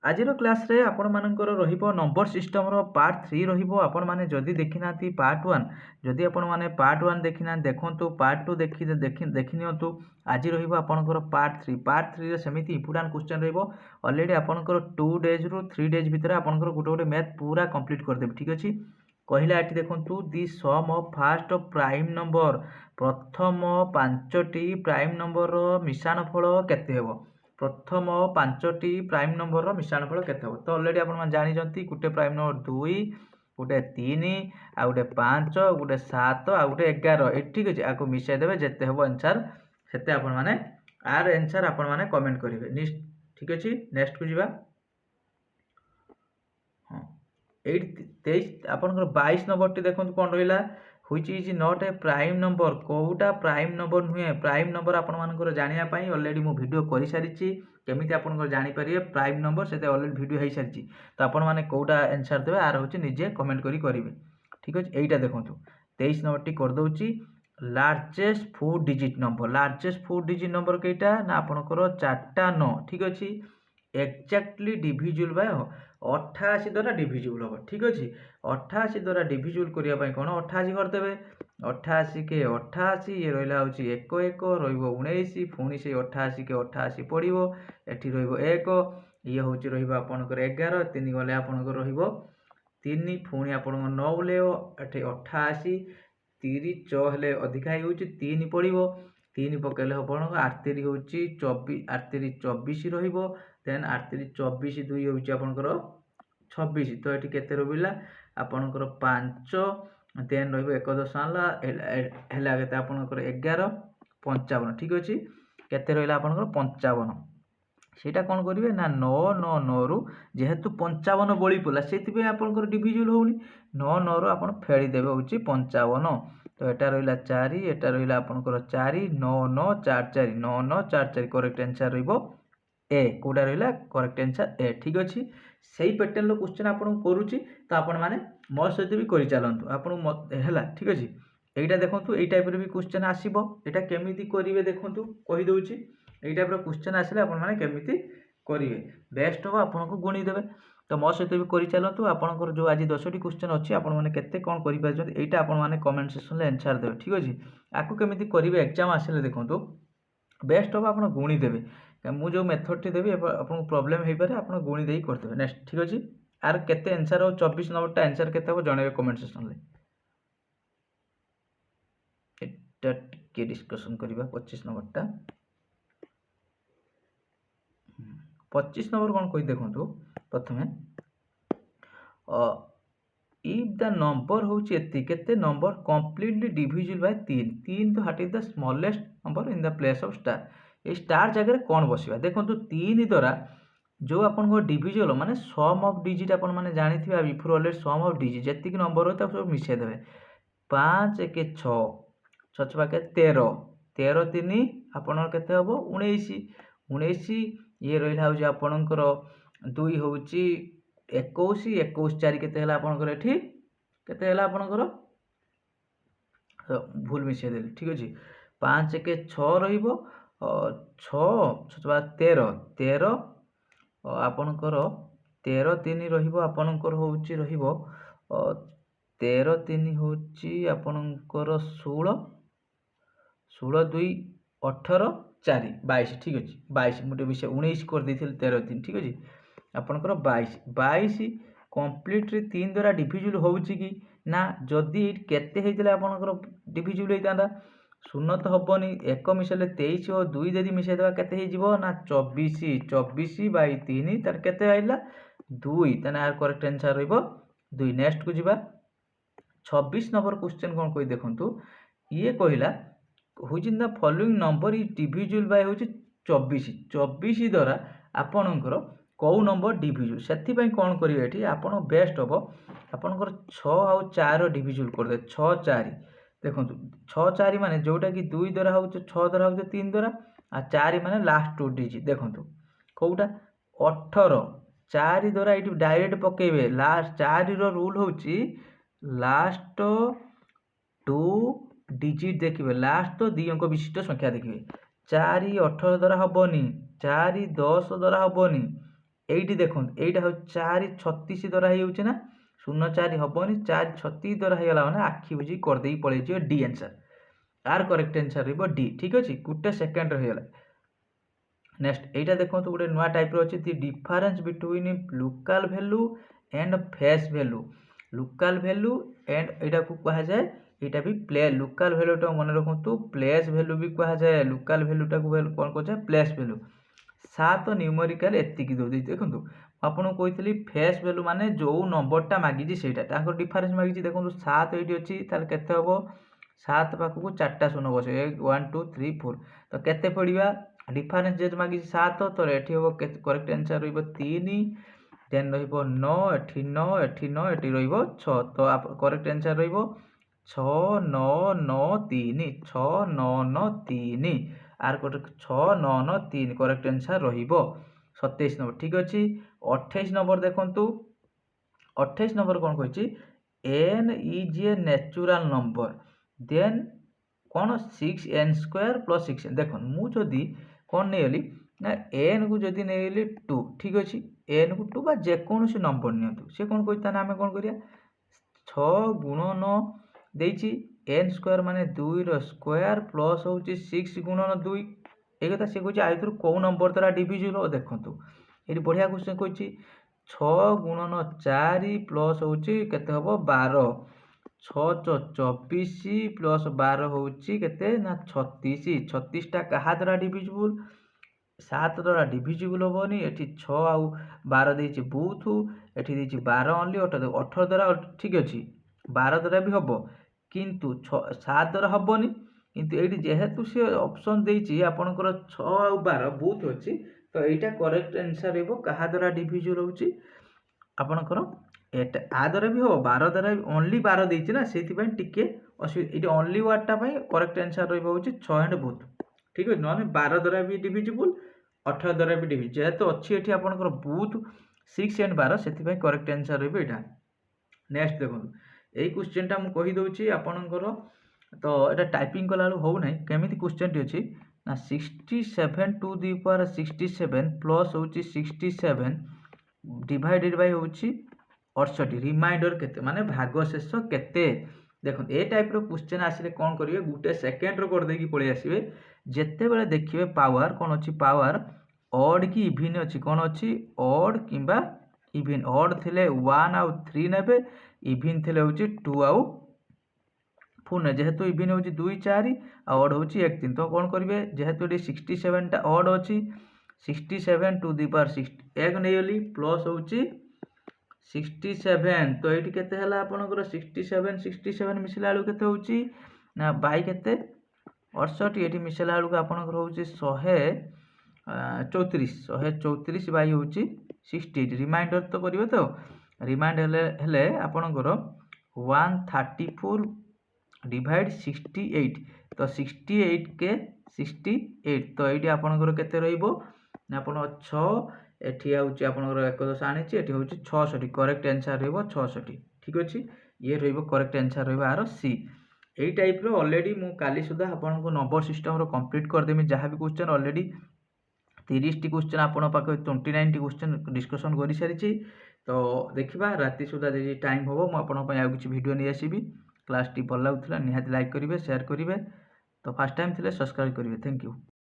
आजिर class रे आपण मानकर रहिबो नंबर सिस्टम रो पार्ट 3 रहिबो। आपण माने जदी देखि नाती पार्ट 1, जदी आपण माने पार्ट 1 देखि ना देखंतु पार्ट 2 देखि नियंतु। आज रहिबो आपनकर पार्ट 3। पार्ट 3 रे सेमिति इंपोर्टेंट क्वेश्चन रहिबो। ऑलरेडी आपनकर 2 डेज रु 3 डेज भीतर आपनकर गुटे गुटे मैथ पूरा कंप्लीट कर देब। ठीक अछि। कहिला एठी देखंतु दी सम ऑफ फर्स्ट प्राइम नंबर, प्रथम पांचटी प्राइम नंबर रो मिश्रण फल केते हेबो। प्रथम 5टी प्राइम नंबर मिश्रण फल केते हो। तो ऑलरेडी आपण माने जानि जंती गुटे प्राइम नंबर 2, गुटे 3 आ गुटे 5, गुटे 7 आ गुटे 11। ए ठीक अछि। आको मिसाइ देबे जेते हो आंसर सेते आपण माने आर आंसर आपण माने कमेंट करिवे। नेक्स्ट ठीक अछि। नेक्स्ट को जिबा। हां 23 आपनकर 22 नंबर टी देखंतु कोन रहिला, which is not a prime number। कोउटा प्राइम नंबर नुहे। प्राइम नंबर आपण मानकर जानिया पई ऑलरेडी मो वीडियो करि सारिछि। केमिति आपनकर जानि परिए प्राइम नंबर सेते ऑलरेडी वीडियो हेइ सारिछि। तो आपण माने कोउटा आंसर देबे आर होछि निजे कमेंट करि करिवे। ठीक अछि। एइटा देखंतु 23 नंबर टी कर दउछि largest 4 digit number. Largest 4 digit number केइटा ना आपनकर 4टा 9। ठीक अछि। एक्जेक्टली डिविजिबल बाय 88 द्वारा डिविजिबल हो। ठीक अछि। 88 द्वारा डिविजिबल करिया पई कोन 88 कर देबे। 88 के 88 ये रहिला होछि 1 1 रहिबो 19 पुनी से 88 के 88 पडिबो। एठी रहिबो 1 ये होछि रहिबो आपनकर 11 3 गले आपनकर रहिबो 3 पुनी आपनकर 9 लेओ एठी 88 30 6 हेले अधिका हे होछि 3 पडिबो। 3 पकेले आपनकर 83 होछि 24 83 24 रहिबो। देन 83 24 2 होछि आपनकर 26। तो एठी केते रबिला आपनकर 5 देन रहिबो 1 दशमला हेला केते आपनकर 11 55। ठीक अछि। केते रहिला आपनकर 55। सेटा कोन करिवे ना 9 9 9 रु जेहेतु 55 बळी पला सेति पे आपनकर डिविजिबल होउनी। 9 9 रु आपन फेडी देबे होछि 55। तो एटा रहिला 4 एटा रहिला आपनकर 4 9 9 4 4 9 9 4 4 करेक्ट आंसर रहिबो ए। कोडा रहिला करेक्ट आंसर ए। ठीक अछि। सेही पैटर्न रो क्वेश्चन आपन करूची तो आपण माने मो सहित भी करि चालंतु आपन हैला। ठीक अछि। एइटा देखंतु एइ टाइप रे भी क्वेश्चन आसीबो। एटा केमिति करिवे देखंतु कहि दउची। एइ टाइप रो क्वेश्चन आसिले आपण माने केमिति करिवे बेस्ट हो आपन को गुणी देबे। तो मो सहित भी करि चालंतु आपनकर जो आज 10टी क्वेश्चन अछि आपण माने केते कोन करि पाछन एइटा आपण माने कमेंट सेक्शन रे आंसर देबे। ठीक अछि। आकु केमिति करिवे एग्जाम आसिले देखंतु बेस्ट हो आपन गुणी देबे। मु जो मेथड टी देबी आपन प्रॉब्लम हेइ पारे आपन गुणी देई करते। नेक्स्ट ठीक अछि। आर केते आंसर हो 24 नंबर टा आंसर केते हो जणेबे कमेंट सेक्शन रे। एटा के डिस्कशन करिबा 25 नंबर टा। 25 नंबर कोन कहि देखंतु प्रथमे if the number होछि एति केते नंबर completely divisible by 3 3 तो what is the smallest number in the place of star. ए स्टार जगह रे कोन बसिबा देखंतु 3 द्वारा जो आपन को डिविजिबल माने सम ऑफ डिजिट आपन माने जानिथिबा before already sum of digit जति कि नंबर हो ता सब मिसे देबे। 5 1 6 6 6 के 13 13 3 आपन केते होबो 19 19 ये रहिला हो जे आपनकर 2 होउची 21 21 4 केते हला आपनकर एठी केते हला आपनकर भूल मिसे देली। ठीक अछि। 5 के 6 रहिबो 6 6 13 13 आपनकर 13 3 रहिबो आपनकर होउची रहिबो 13 3 होउची आपनकर 16 16 2 18 4 22। ठीक अछि। 22 मुटे विषय 19 कर देथिल 13 3। ठीक अछि। आपनकर 22 22 कंप्लीटली 3 द्वारा डिविजिबल होउची कि ना जदी केते हेतिले आपनकर डिविजिबल हेतांदा शून्य तो हबनी 1 मिसले 23 और 2 जदी मिसे देबा केते हे जिवो ना 24 24 बाय 3 तार केते आइला 2 तने आर करेक्ट आंसर रहइबो 2। नेक्स्ट को जिबा 26 नंबर क्वेश्चन कोन कोइ देखंतु ये कहिला which in the following number is divisible by होची 24 24 द्वारा आपनकर को नंबर डिविजिबल सेति पई कोन करिवे एठी आपन बेस्ट हबो आपनकर 6 आ 4 डिविजिबल कर दे 6 4 देखंतु 6 4 माने जोटा कि 2 द्वारा हो 6 द्वारा हो 3 द्वारा आ 4 माने लास्ट 2 डिजिट देखंतु कोउटा 18 4 द्वारा एठी डायरेक्ट पकेबे लास्ट 4 रो रूल होची लास्ट 2 डिजिट देखिबे लास्ट तो 2 अंक विशिष्ट संख्या देखिबे 4 18 द्वारा हबनी 4 10 द्वारा हबनी এইটি দেখুন এইটা হচ্ছে 4 36 দ্ୱାରା ହେଇଯାଉଛି ନା 0 4 ହବନି 4 36 ଦ୍ୱାରା ହେଇଗଲା ମାନେ ଆଖି ବୁଜି କରିଦେଇ ପଳେଇଯିବ ଡି ଆନ୍ସର। आर करेक्ट आंसर रहिबो डी। ठीक अछि गुटे सेकंड रहिगला। नेक्स्ट एटा देखंतु गुटे नुवा टाइप रो अछि the difference between local value and face value. Local value and एटा को कहा जाय एटा भी प्ले लोकल वैल्यू टा मन रखंतु प्लेस वैल्यू भी कहा जाय। लोकल वैल्यू टा को कोन को जाय प्लेस वैल्यू। 7 न्यूमेरिकल एतिकी दो देखंतु आपन कहितली फेस वैल्यू माने जो नंबर टा मागी जी सेटा ताको डिफरेंस मागी जी देखंतु 7 एटी अछि तार केते हबो 7 पाखକୁ 4टा ଶୂନ ବସେ 1 2 3 4 ତ କେତେ ପଡ଼ିବା डिफरेंस जे मागी 7 तो एठी हबो करेक्ट आंसर रहइबो 3 देन रहइबो 9 एठी 9 एठी 9 एठी रहइबो 6 तो करेक्ट आंसर रहइबो 6 9 9 3 6 9 9 3 आर कोट 6 9 9 3 करेक्ट आंसर रहइबो 27 नंबर। ठीक अछि 28 नंबर देखंतु 28 नंबर कोन कहछि n is a natural number then कौन 6n स्क्वायर प्लस 6n देखो मु जदि कौन नहीं ना n को जदि नहीं 2 ठीक अच्छे n को 2 बा जेकोसी नंबर नियंतु से कौन कहता आम कौन करिया 6 गुण 9 देछि n स्क्वायर माने 2 रो स्क्वायर प्लस होची 6 गुणन 2 ए कथा से कहछि आइथुर को नंबर द्वारा डिविजिबल देखंतु एटी बढ़िया क्वेश्चन कहछि 6 गुणन 4 प्लस होची केते हबो 12 6 24 प्लस 12 होची केते ना 36 36 टा कहा द्वारा डिविजिबल 7 द्वारा डिविजिबल होबनी एठी 6 आउ 12 देछि बुथु एठी देछि 12 ओनली 18 द्वारा ठीक अछि 12 द्वारा भी हबो किंतु 7 द्वारा हबनी किंतु एठी जेहेतु से ऑप्शन देछि आपनकर 6 आउ 12 बुथ अछि तो एटा करेक्ट आंसर हेबो कहा द्वारा डिविजिबल होछि आपनकर एटा आ द्वारा भी हो 12 द्वारा ओनली 12 देछि ना सेति पय टिके एटी ओनली वर्ड टा पय करेक्ट आंसर रहइबो होछि 6 एंड बुथ। ठीक अछि नने 12 द्वारा भी डिविजिबल 18 द्वारा भी डिविजिबल जेहेतु अछि एठी आपनकर बुथ 6 एंड 12 सेति पय करेक्ट आंसर रहइबो एटा। नेक्स्ट देखो एई क्वेश्चन टा मु कहि दोछि आपनकर तो एटा टाइपिंग कला हो नै केमिति क्वेश्चन टी अछि ना 67 टू द पावर 67 प्लस होछि 67 डिवाइडेड बाय होछि 68 रिमाइंडर केते माने भागशेष केते देखो ए टाइप रो क्वेश्चन आसिले कोन करिवे गुटे सेकंड रो कर देकी पळे आसीबे जेते बेले देखिबे पावर कोन अछि पावर ऑड की इवन अछि कोन अछि ऑड किबा इवन ऑड थिले 1 आउ 3 नेबे इवन थिले होछि 2 आउ 4 ने जेहेतु इवन होछि 2 4 आ ऑड होछि 1 3 तो कोन करिवे जेहेतु 67 टा ऑड अछि 67 टू द पावर 6 एक नेयली प्लस होछि 67 तो एटी केते हला आपनकर 67 67 मिसला आलू केते होची ना बाई केते 68 एटी मिसला आलू आपनकर होची 134 बाई होची 68 रिमाइंडर तो करिवे तो रिमाइंड हेले आपनकर 134 डिवाइड 68 तो 68 के 68 तो एटी आपनकर केते रहइबो ना आपण 6 एठी आउची आपनकर 11 आनिची एठी होची 66 करेक्ट आंसर रहइबो 66। ठीक अछि ये रहइबो करेक्ट आंसर रहइबो आरो सी। एई टाइप रो ऑलरेडी मु काली सुधा आपनको नंबर सिस्टम रो कंप्लीट कर देमी जहां भी क्वेश्चन ऑलरेडी 30 टी क्वेश्चन आपन पाखे 29 टी क्वेश्चन डिस्कशन करि सारिची तो देखिबा राती सुधा जे टाइम होबो मु आपन पय आ किछि वीडियो नै आसीबी। क्लास टी भल लागुथला निहाती लाइक करिवे शेयर करिवे तो फर्स्ट टाइम थिले सब्सक्राइब करिवे। Thank you.